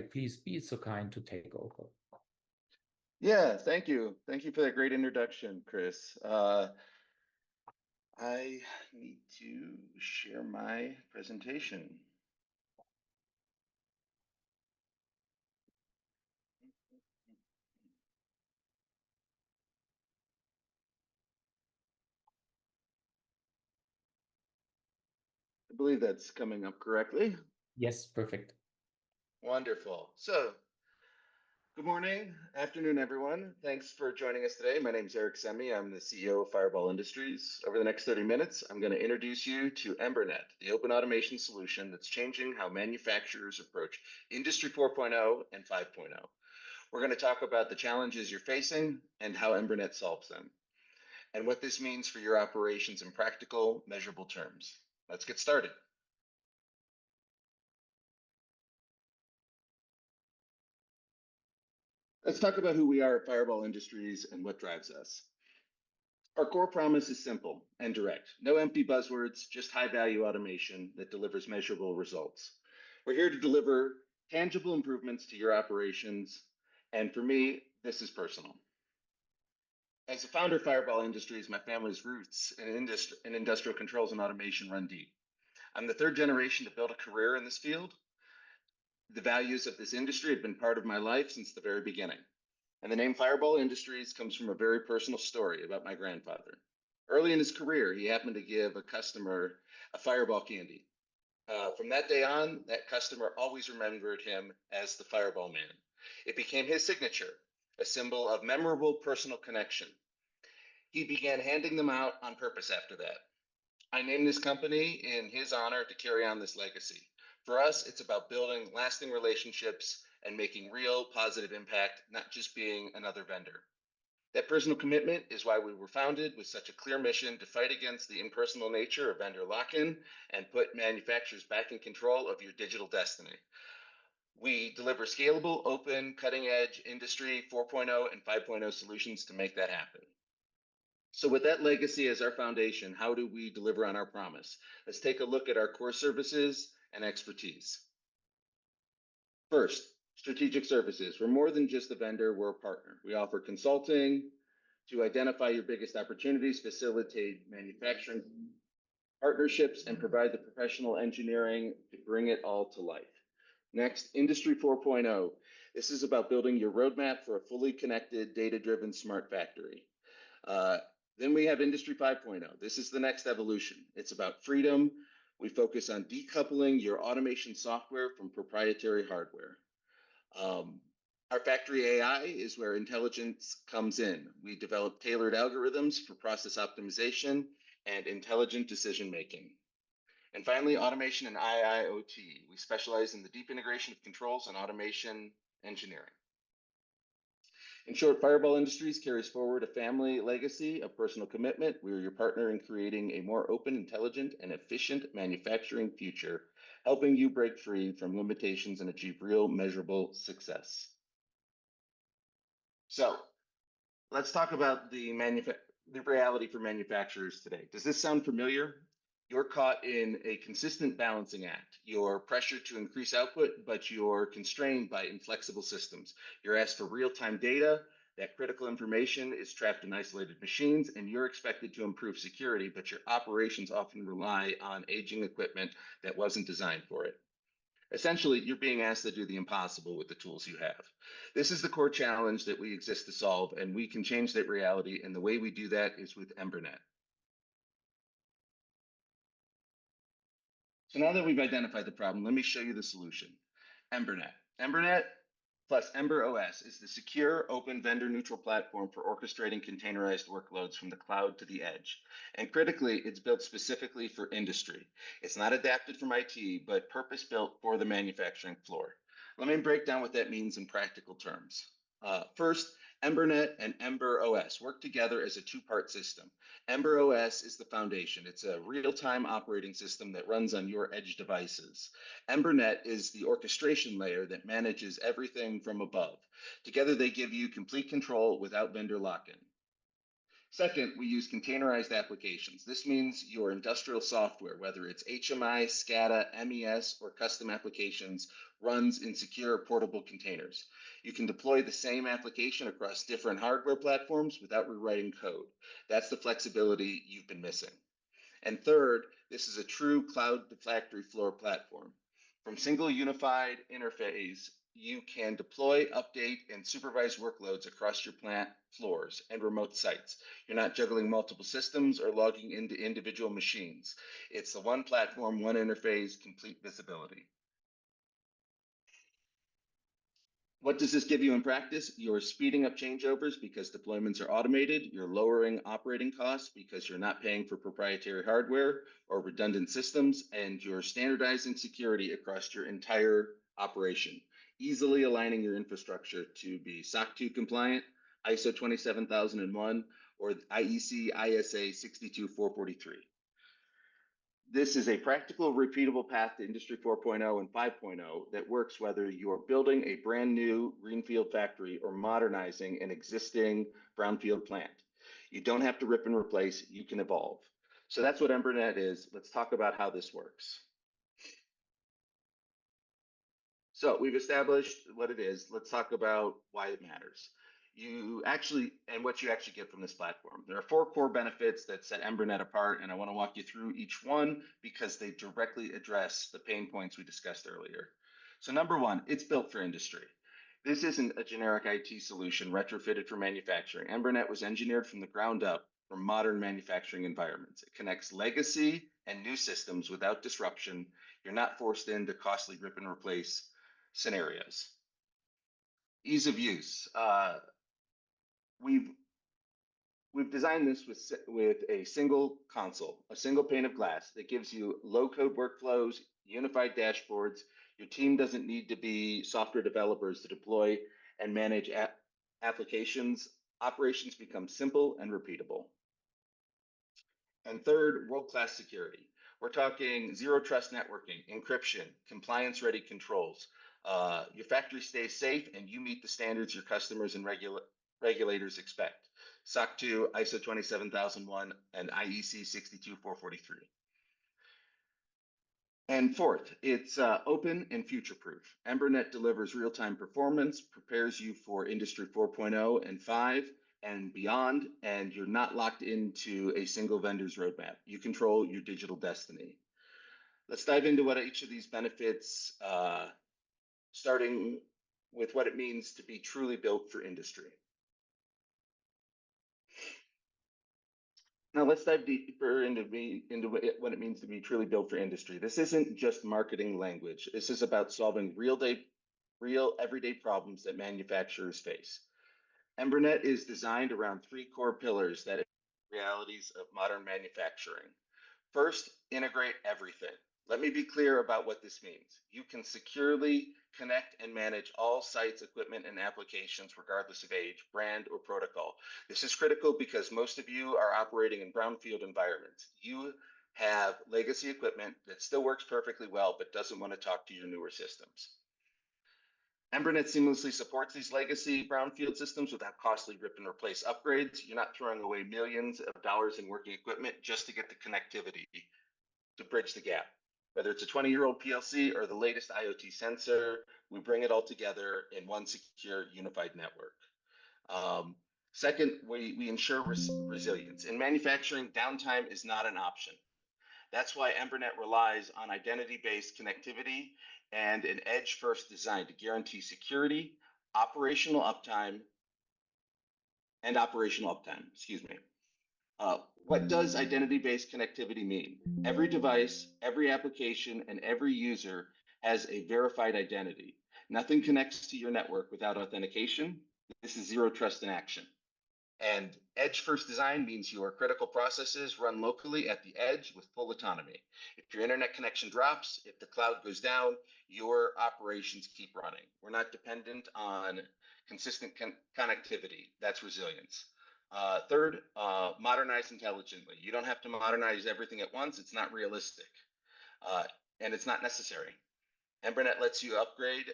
please be so kind to take over. Yeah, thank you. Thank you for that great introduction, Chris. I need to share my presentation. I believe that's coming up correctly. Yes, perfect. Wonderful. So, good morning, afternoon, everyone. Thanks for joining us today. My name is Eric Semi. I'm the CEO of Fireball Industries. Over the next 30 minutes, I'm going to introduce you to embernet, the open automation solution that's changing how manufacturers approach Industry 4.0 and 5.0. We're going to talk about the challenges you're facing and how embernet solves them, and what this means for your operations in practical, measurable terms. Let's get started. Let's talk about who we are at Fireball Industries and what drives us. Our core promise is simple and direct. No empty buzzwords, just high-value automation that delivers measurable results. We're here to deliver tangible improvements to your operations, and for me, this is personal. As the founder of Fireball Industries, my family's roots in industrial controls and automation run deep. I'm the third generation to build a career in this field. The values of this industry have been part of my life since the very beginning. And the name Fireball Industries comes from a very personal story about my grandfather. Early in his career, he happened to give a customer a Fireball candy. From that day on, that customer always remembered him as the Fireball Man. It became his signature, a symbol of memorable personal connection. He began handing them out on purpose after that. I named this company in his honor to carry on this legacy. For us, it's about building lasting relationships and making real positive impact, not just being another vendor. That personal commitment is why we were founded with such a clear mission to fight against the impersonal nature of vendor lock-in and put manufacturers back in control of your digital destiny. We deliver scalable, open, cutting-edge Industry 4.0 and 5.0 solutions to make that happen. So with that legacy as our foundation, how do we deliver on our promise? Let's take a look at our core services and expertise. First, strategic services. We're more than just a vendor, we're a partner. We offer consulting to identify your biggest opportunities, facilitate manufacturing partnerships, and provide the professional engineering to bring it all to life. Next, Industry 4.0. This is about building your roadmap for a fully connected, data-driven smart factory. Then we have Industry 5.0. This is the next evolution. It's about freedom. We focus on decoupling your automation software from proprietary hardware. Our factory AI is where intelligence comes in. We develop tailored algorithms for process optimization and intelligent decision making. And finally, automation and IIoT. We specialize in the deep integration of controls and automation engineering. In short, Fireball Industries carries forward a family legacy of personal commitment. We are your partner in creating a more open, intelligent, and efficient manufacturing future, helping you break free from limitations and achieve real, measurable success. So, let's talk about the reality for manufacturers today. Does this sound familiar? You're caught in a consistent balancing act. You're pressured to increase output, but you're constrained by inflexible systems. You're asked for real-time data. That critical information is trapped in isolated machines, and you're expected to improve security, but your operations often rely on aging equipment that wasn't designed for it. Essentially, you're being asked to do the impossible with the tools you have. This is the core challenge that we exist to solve, and we can change that reality, and the way we do that is with embernet. So now that we've identified the problem, let me show you the solution. embernet. embernet plus EmberOS is the secure, open, vendor-neutral platform for orchestrating containerized workloads from the cloud to the edge. And critically, it's built specifically for industry. It's not adapted from IT, but purpose-built for the manufacturing floor. Let me break down what that means in practical terms. First, embernet and EmberOS work together as a two-part system. EmberOS is the foundation. It's a real-time operating system that runs on your edge devices. embernet is the orchestration layer that manages everything from above. Together, they give you complete control without vendor lock-in. Second, we use containerized applications. This means your industrial software, whether it's HMI, SCADA, MES, or custom applications, runs in secure portable containers. You can deploy the same application across different hardware platforms without rewriting code. That's the flexibility you've been missing. And third, this is a true cloud to factory floor platform. From single unified interface, you can deploy, update, and supervise workloads across your plant floors and remote sites. You're not juggling multiple systems or logging into individual machines. It's the one platform, one interface, complete visibility. What does this give you in practice? You're speeding up changeovers because deployments are automated. You're lowering operating costs because you're not paying for proprietary hardware or redundant systems, and you're standardizing security across your entire operation, easily aligning your infrastructure to be SOC 2 compliant, ISO 27001, or IEC ISA 62443. This is a practical, repeatable path to Industry 4.0 and 5.0 that works whether you're building a brand new greenfield factory or modernizing an existing brownfield plant. You don't have to rip and replace, you can evolve. So that's what Embernet is. Let's talk about how this works. So we've established what it is. Let's talk about why it matters. What you actually get from this platform. There are 4 core benefits that set Embernet apart, and I want to walk you through each one because they directly address the pain points we discussed earlier. So number 1, it's built for industry. This isn't a generic IT solution retrofitted for manufacturing. Embernet was engineered from the ground up for modern manufacturing environments. It connects legacy and new systems without disruption. You're not forced into costly rip and replace scenarios. Ease of use. We've designed this with a single console, a single pane of glass that gives you low-code workflows, unified dashboards. Your team doesn't need to be software developers to deploy and manage applications. Operations become simple and repeatable. And third, world-class security. We're talking zero trust networking, encryption, compliance-ready controls. Your factory stays safe and you meet the standards your customers and regulators expect. SOC 2, ISO 27001, and IEC 62443. And fourth, it's open and future-proof. Embernet delivers real-time performance, prepares you for Industry 4.0 and 5 and beyond, and you're not locked into a single vendor's roadmap. You control your digital destiny. Let's dive into what each of these benefits, starting with what it means to be truly built for industry. Now let's dive deeper into what it means to be truly built for industry. This isn't just marketing language. This is about solving real everyday problems that manufacturers face. Embernet is designed around 3 core pillars that are realities of modern manufacturing. First, integrate everything. Let me be clear about what this means. You can securely connect and manage all sites, equipment, and applications regardless of age, brand, or protocol. This is critical because most of you are operating in brownfield environments. You have legacy equipment that still works perfectly well but doesn't want to talk to your newer systems. Embernet seamlessly supports these legacy brownfield systems without costly rip and replace upgrades. You're not throwing away millions of dollars in working equipment just to get the connectivity to bridge the gap. Whether it's a 20-year-old PLC or the latest IoT sensor, we bring it all together in one secure, unified network. Second, we ensure resilience. In manufacturing, downtime is not an option. That's why Embernet relies on identity-based connectivity and an edge-first design to guarantee security, operational uptime. What does identity-based connectivity mean? Every device, every application, and every user has a verified identity. Nothing connects to your network without authentication. This is zero trust in action. And edge-first design means your critical processes run locally at the edge with full autonomy. If your internet connection drops, if the cloud goes down, your operations keep running. We're not dependent on consistent connectivity. That's resilience. Third, modernize intelligently. You don't have to modernize everything at once. It's not realistic, and it's not necessary. Embernet lets you upgrade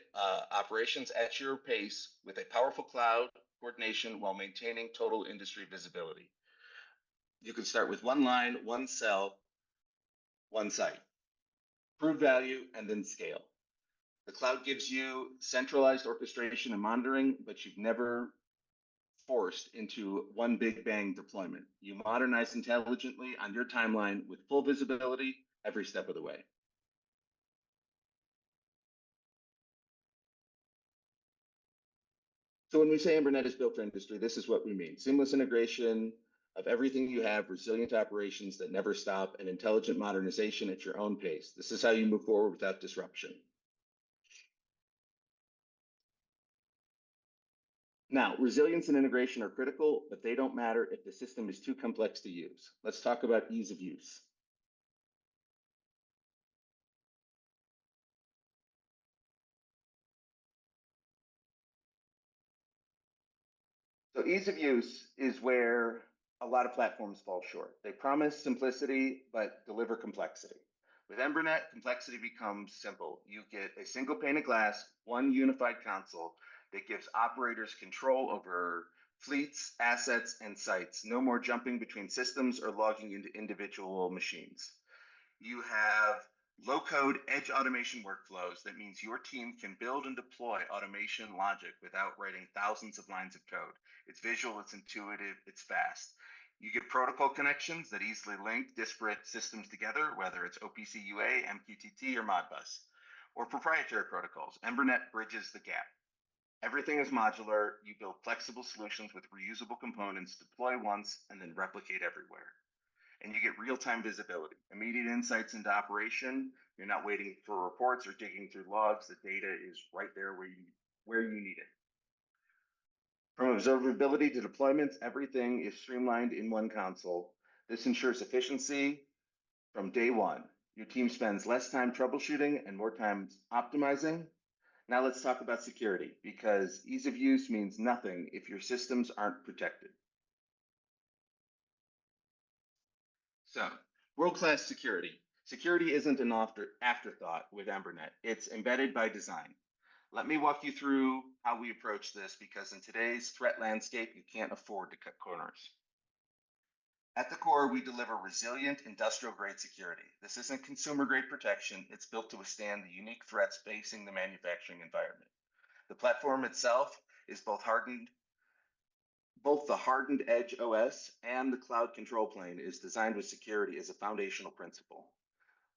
operations at your pace with a powerful cloud coordination while maintaining total industry visibility. You can start with one line, one cell, one site. Prove value and then scale. The cloud gives you centralized orchestration and monitoring, but you've never forced into one big bang deployment. You modernize intelligently on your timeline with full visibility every step of the way. So when we say Embernet is built for industry, this is what we mean. Seamless integration of everything you have, resilient operations that never stop, and intelligent modernization at your own pace. This is how you move forward without disruption. Now, resilience and integration are critical, but they don't matter if the system is too complex to use. Let's talk about ease of use. So ease of use is where a lot of platforms fall short. They promise simplicity, but deliver complexity. With Embernet, complexity becomes simple. You get a single pane of glass, one unified console that gives operators control over fleets, assets, and sites. No more jumping between systems or logging into individual machines. You have low-code edge automation workflows. That means your team can build and deploy automation logic without writing thousands of lines of code. It's visual, it's intuitive, it's fast. You get protocol connections that easily link disparate systems together, whether it's OPC UA, MQTT, or Modbus, or proprietary protocols. Embernet bridges the gap. Everything is modular. You build flexible solutions with reusable components, deploy once, and then replicate everywhere. And you get real-time visibility, immediate insights into operation. You're not waiting for reports or digging through logs. The data is right there where you need it. From observability to deployments, everything is streamlined in one console. This ensures efficiency from day one. Your team spends less time troubleshooting and more time optimizing. Now let's talk about security, because ease of use means nothing if your systems aren't protected. So, world-class security. Security isn't an afterthought with Embernet. It's embedded by design. Let me walk you through how we approach this, because in today's threat landscape, you can't afford to cut corners. At the core, we deliver resilient industrial-grade security. This isn't consumer-grade protection. It's built to withstand the unique threats facing the manufacturing environment. The platform itself is both the hardened edge OS and the cloud control plane is designed with security as a foundational principle.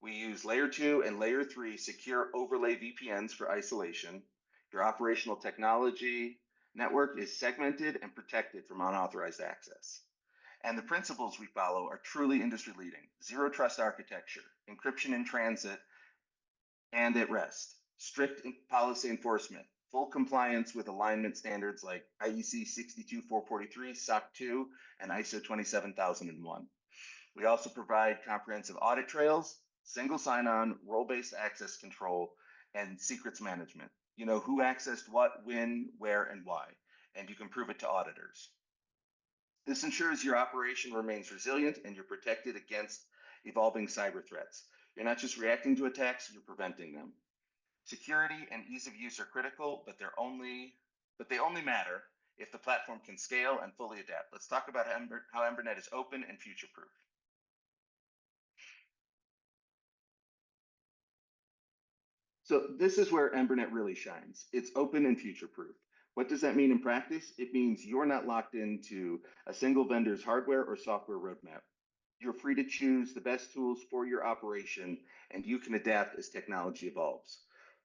We use layer 2 and layer 3 secure overlay VPNs for isolation. Your operational technology network is segmented and protected from unauthorized access. And the principles we follow are truly industry leading. Zero trust architecture, encryption in transit and at rest, strict policy enforcement, full compliance with alignment standards like IEC 62443, SOC 2, and ISO 27001. We also provide comprehensive audit trails, single sign-on, role-based access control, and secrets management. You know who accessed what, when, where, and why, and you can prove it to auditors. This ensures your operation remains resilient and you're protected against evolving cyber threats. You're not just reacting to attacks, you're preventing them. Security and ease of use are critical, but they only matter if the platform can scale and fully adapt. Let's talk about how Embernet is open and future-proof. So this is where Embernet really shines. It's open and future-proof. What does that mean in practice? It means you're not locked into a single vendor's hardware or software roadmap. You're free to choose the best tools for your operation, and you can adapt as technology evolves.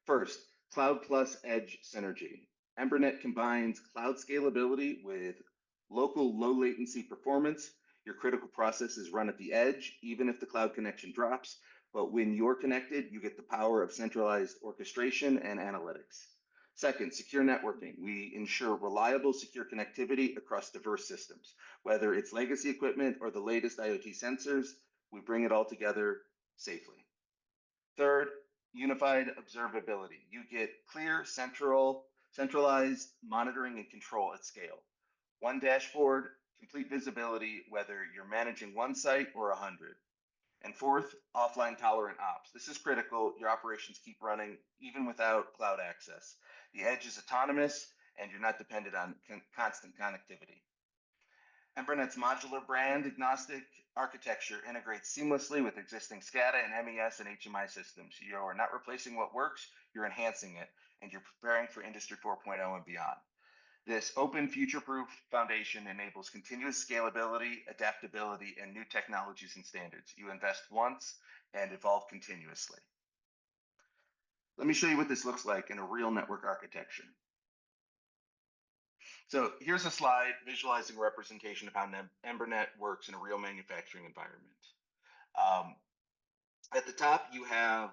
First, cloud plus edge synergy. Embernet combines cloud scalability with local low latency performance. Your critical processes run at the edge, even if the cloud connection drops. But when you're connected, you get the power of centralized orchestration and analytics. Second, secure networking. We ensure reliable, secure connectivity across diverse systems. Whether it's legacy equipment or the latest IoT sensors, we bring it all together safely. Third, unified observability. You get clear, centralized monitoring and control at scale. One dashboard, complete visibility, whether you're managing one site or 100. And fourth, offline tolerant ops. This is critical. Your operations keep running even without cloud access. The edge is autonomous and you're not dependent on constant connectivity. Embernet's modular brand agnostic architecture integrates seamlessly with existing SCADA and MES and HMI systems. You are not replacing what works, you're enhancing it, and you're preparing for Industry 4.0 and beyond. This open, future-proof foundation enables continuous scalability, adaptability, and new technologies and standards. You invest once and evolve continuously. Let me show you what this looks like in a real network architecture. So here's a slide visualizing a representation of how Embernet works in a real manufacturing environment. At the top, you have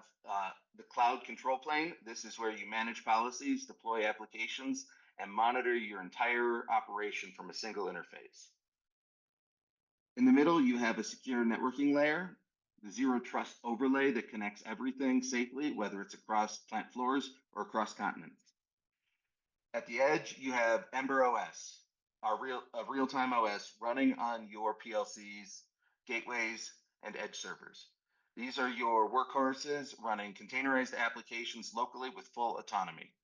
the cloud control plane. This is where you manage policies, deploy applications, and monitor your entire operation from a single interface. In the middle, you have a secure networking layer, the zero trust overlay that connects everything safely, whether it's across plant floors or across continents. At the edge, you have Ember OS, a real-time OS running on your PLCs, gateways, and edge servers. These are your workhorses running containerized applications locally with full autonomy.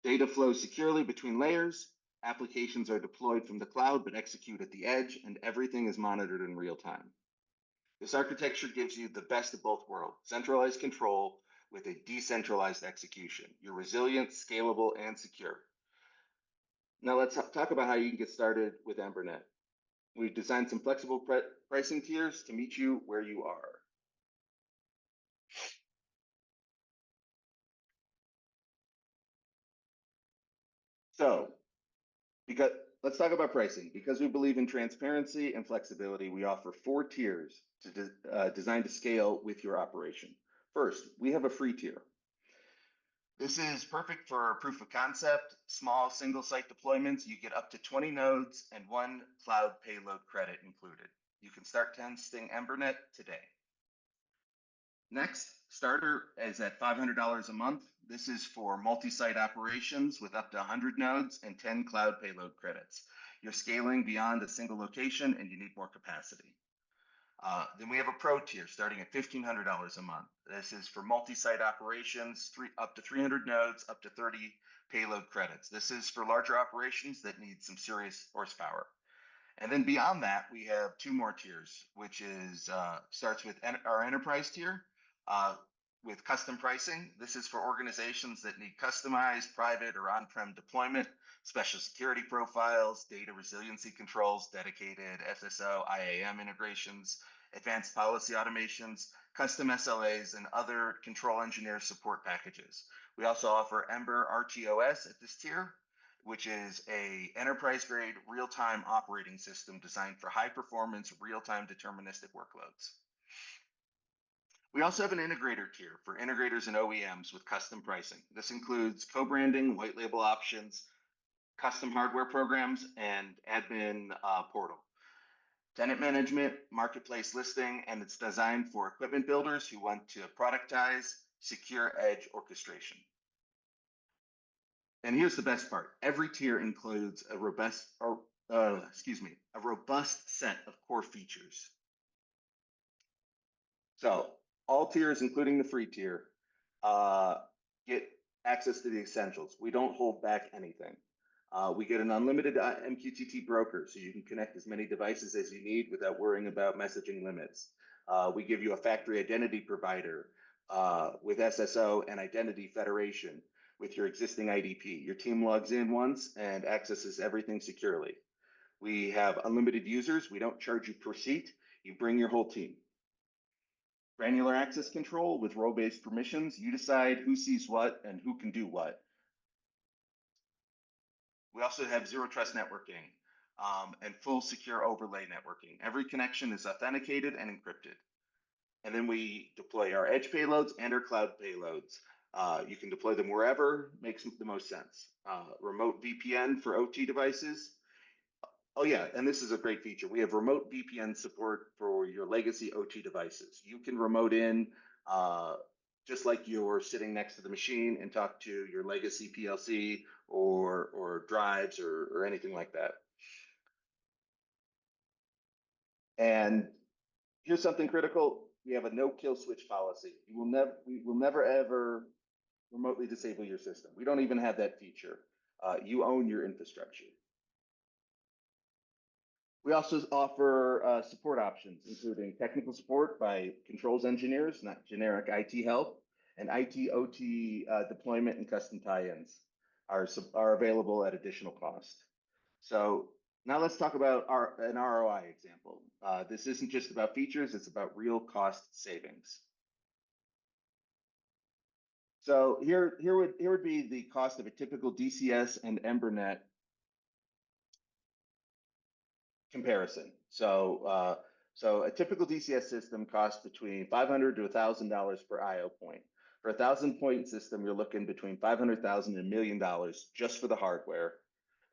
Data flows securely between layers, applications are deployed from the cloud but execute at the edge, and everything is monitored in real time. This architecture gives you the best of both worlds, centralized control with a decentralized execution. You're resilient, scalable, and secure. Now let's talk about how you can get started with Embernet. We've designed some flexible pricing tiers to meet you where you are. So, let's talk about pricing. Because we believe in transparency and flexibility, we offer 4 tiers designed to scale with your operation. First, we have a free tier. This is perfect for proof of concept, small single site deployments. You get up to 20 nodes and 1 cloud payload credit included. You can start testing Embernet today. Next, starter is at $500 a month. This is for multi-site operations with up to 100 nodes and 10 cloud payload credits. You're scaling beyond a single location and you need more capacity. Then we have a pro tier starting at $1,500 a month. This is for multi-site operations, up to 300 nodes, up to 30 payload credits. This is for larger operations that need some serious horsepower. And then beyond that, we have 2 more tiers, which is starts with our enterprise tier with custom pricing. This is for organizations that need customized private or on-prem deployment, special security profiles, data resiliency controls, dedicated SSO, IAM integrations, advanced policy automations, custom SLAs, and other control engineer support packages. We also offer Ember RTOS at this tier, which is an enterprise-grade real-time operating system designed for high-performance, real-time deterministic workloads. We also have an integrator tier for integrators and OEMs with custom pricing. This includes co-branding, white label options, custom hardware programs, and admin portal. Tenant management, marketplace listing, and it's designed for equipment builders who want to productize secure edge orchestration. And here's the best part. Every tier includes a robust set of core features. So all tiers, including the free tier, get access to the essentials. We don't hold back anything. We get an unlimited MQTT broker, so you can connect as many devices as you need without worrying about messaging limits. We give you a factory identity provider with SSO and identity federation with your existing IDP. Your team logs in once and accesses everything securely. We have unlimited users. We don't charge you per seat. You bring your whole team. Granular access control with role-based permissions. You decide who sees what and who can do what. We also have zero trust networking and full secure overlay networking. Every connection is authenticated and encrypted. And then we deploy our edge payloads and our cloud payloads. You can deploy them wherever makes the most sense. Remote VPN for OT devices. Oh yeah, and this is a great feature. We have remote VPN support for your legacy OT devices. You can remote in just like you're sitting next to the machine and talk to your legacy PLC or drives or anything like that. And here's something critical. We have a no kill switch policy. We will never ever remotely disable your system. We don't even have that feature. You own your infrastructure. We also offer support options, including technical support by controls engineers, not generic IT help, and IT/OT deployment and custom tie-ins are available at additional cost. So now let's talk about an ROI example. This isn't just about features, it's about real cost savings. So here would be the cost of a typical DCS and embernet comparison. So a typical DCS system costs between $500 to $1,000 per IO point. For a 1,000-point system, you're looking between $500,000 and $1 million just for the hardware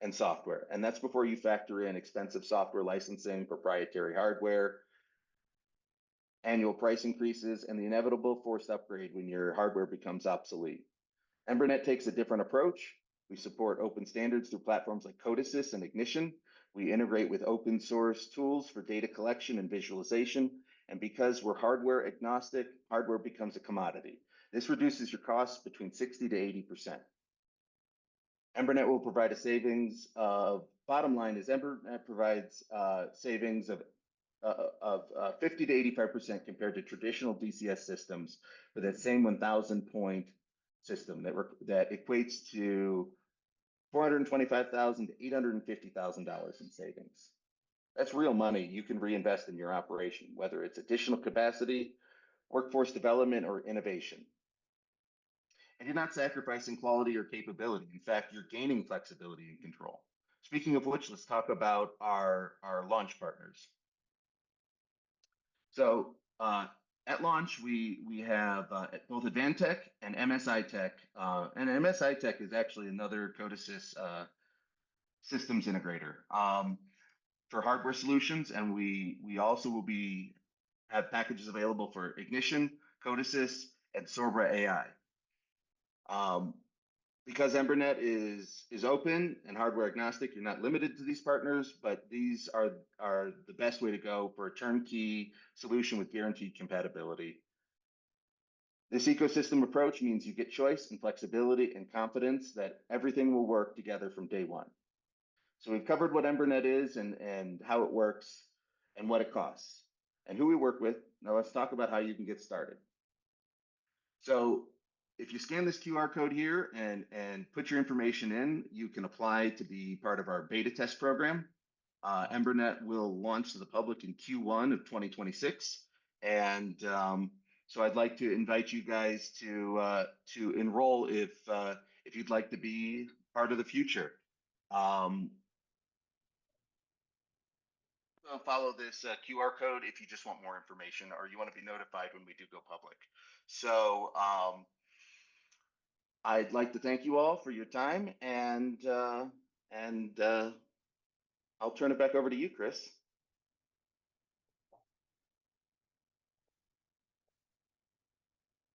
and software. And that's before you factor in expensive software licensing, proprietary hardware, annual price increases, and the inevitable forced upgrade when your hardware becomes obsolete. Embernet takes a different approach. We support open standards through platforms like CODESYS and Ignition. We integrate with open source tools for data collection and visualization. And because we're hardware agnostic, hardware becomes a commodity. This reduces your costs between 60 to 80%. Embernet will provide a savings of, bottom line is Embernet provides savings of 50 to 85% compared to traditional DCS systems for that same 1,000-point system that equates to $425,000 to $850,000 in savings. That's real money you can reinvest in your operation, whether it's additional capacity, workforce development, or innovation. And you're not sacrificing quality or capability. In fact, you're gaining flexibility and control. Speaking of which, let's talk about our launch partners. So at launch, we have both Advantech and MSI Tech. And MSI Tech is actually another CODESYS systems integrator for hardware solutions. And we also will have packages available for Ignition, CODESYS, and Sorbra AI. Because Embernet is open and hardware agnostic, you're not limited to these partners, but these are the best way to go for a turnkey solution with guaranteed compatibility. This ecosystem approach means you get choice and flexibility and confidence that everything will work together from day one. So we've covered what Embernet is and how it works and what it costs and who we work with. Now let's talk about how you can get started. So if you scan this QR code here and put your information in, you can apply to be part of our beta test program. Embernet will launch to the public in Q1 of 2026. And so I'd like to invite you guys to enroll if you'd like to be part of the future. Follow this QR code if you just want more information or you want to be notified when we do go public. So I'd like to thank you all for your time, and I'll turn it back over to you, Chris.